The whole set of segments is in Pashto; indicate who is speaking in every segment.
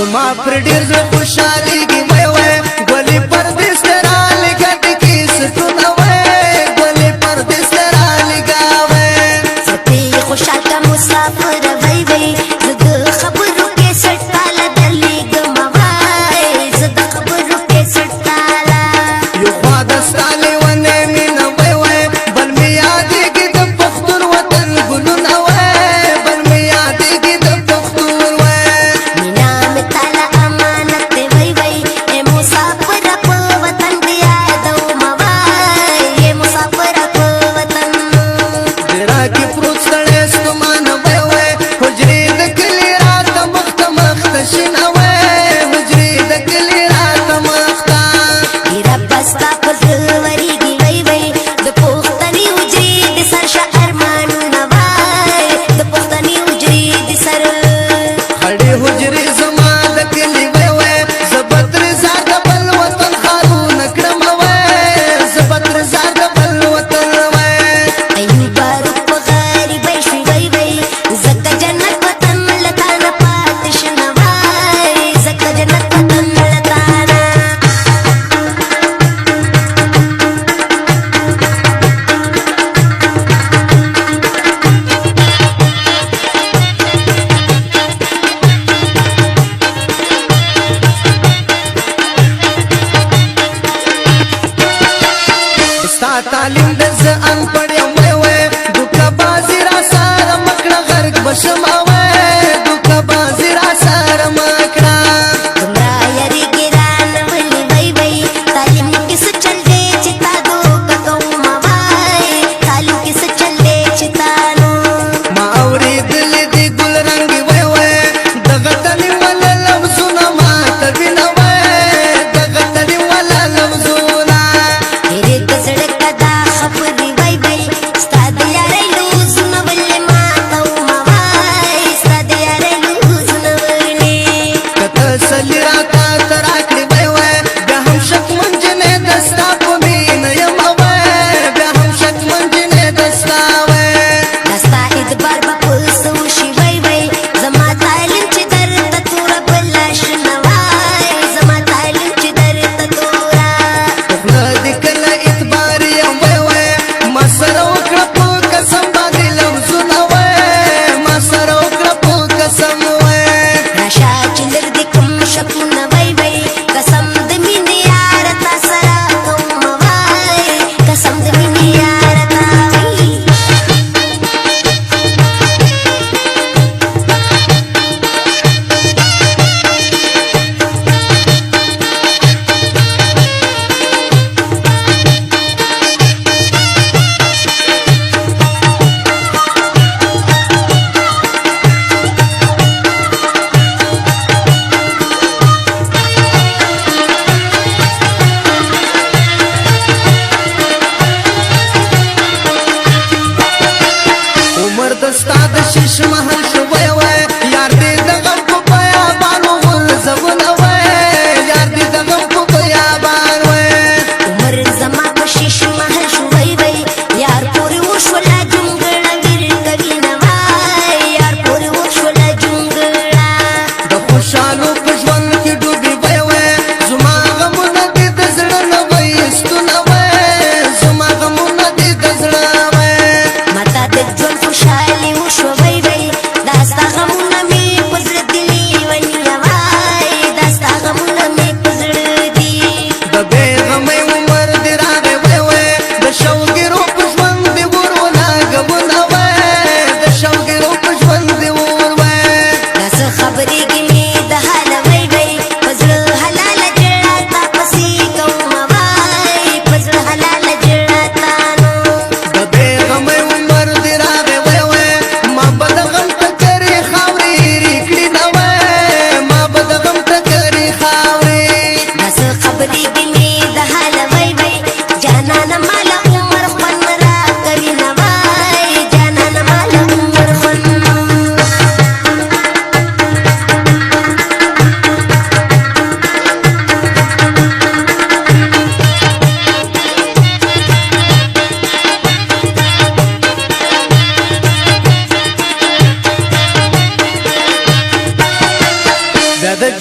Speaker 1: زما پر ډیر زړه خوشاليږي وای وای ګلې پردیس ته رالګه ټکي ستونه وای ګلې پردیس ته رالګه وای
Speaker 2: سپي خوشحال کا مسافر وای وای زد خبرو کې سټاله دلېګم وای زد خبرو کې سټاله
Speaker 1: یو خوا دستاله ونه مینا وای وای بل می یادېږي د پښتون وطن ګلونه وای بل می یادېږي د پښتون وای
Speaker 2: مینا می تعالی امانت دی وای وای اے مسافر په وطن دی یادو موای اے مسافر په وطن
Speaker 1: ډیرا کې پروت سړی ستمان وای وای حجرې د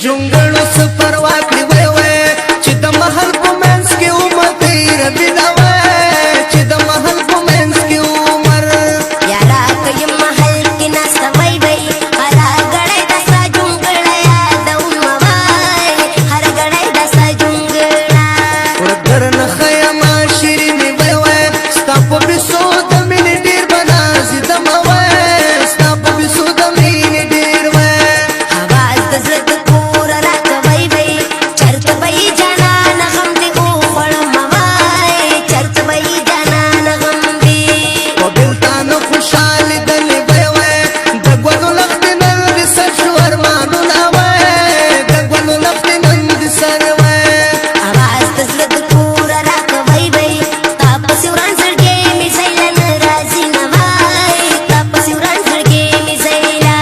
Speaker 1: جونګړو سفر واکړي وای وای چې د محل په منځ کې عمر تیر بنا وای چې د محل په منځ کې عمر
Speaker 2: یارا کوي محل کې ناسته وای وای هر غړې د سا جونګړا یاد وموای هر غړې د سا جونګړا
Speaker 1: ورګر نه خیمه شیرین وای وای ستا په بسو د مینې ډیر بناز د موای ستا په بسو د مینې ډیر وای
Speaker 2: आवाज د زړه کور راکوي وای چرته وای جانا نغم دې او خړم موای چرته وای جانا نغم دې
Speaker 1: په بلتانو خوشاله دل وای وای د ګونو لخت نن دې سر شو ارمانونه وای د ګونو لخت نن دې سر وای
Speaker 2: आवाज د زړه کور راکوي وای تاسو وران سړګې می زیلن راځي نوای تاسو وران سړګې می زیلا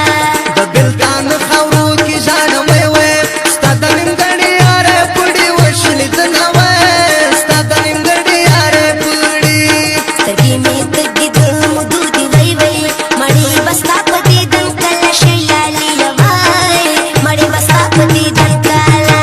Speaker 1: د بلتان خاورو کې ځان وای وای ستا د نیمګړې یاره پړې وشلې د نوای ستا د نیمګړې یاره پړې
Speaker 2: سترګې می تګې د مودودي وای وای مړې بستا پدې دل کله شیلالي وای مړې بستا پدې دل کله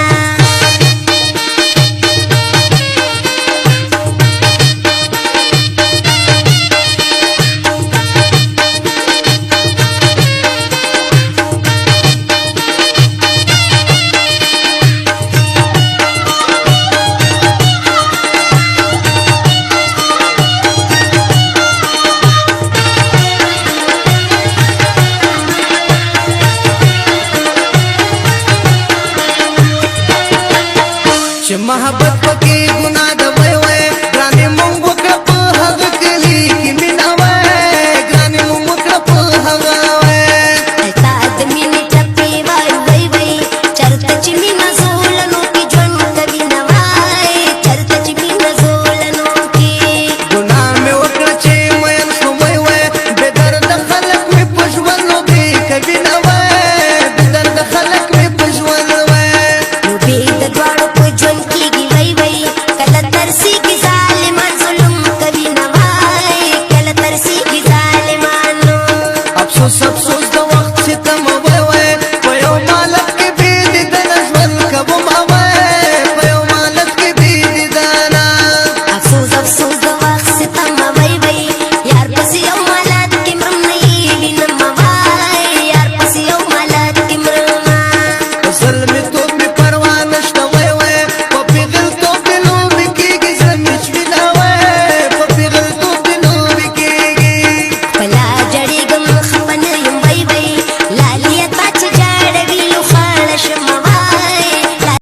Speaker 1: چې محبت پکې ګناه ده وای وای ګرانې مونږ وکړه په هغه کلي کې مینه وای ګرانې مونږ وکړه په هغه وای
Speaker 2: تا د مینې ټپې وای وای وای چرته چې مینه زولنو کې ژوند کوي نه وای چرته چې مینه زولنو کې
Speaker 1: ګناه مې وکړه چې مین شوم وای وای بې درده خلک مې په ژوند لوبې کوي نه وای بې درده خلک مې په ژوند وای
Speaker 2: نو بې د دواړو په ژوند کېږي وای وای کله ترسېږي ظالمان ظلم کوي نه وای کله ترسېږي ظالمانو
Speaker 1: افسوس افسوس د وخت ستم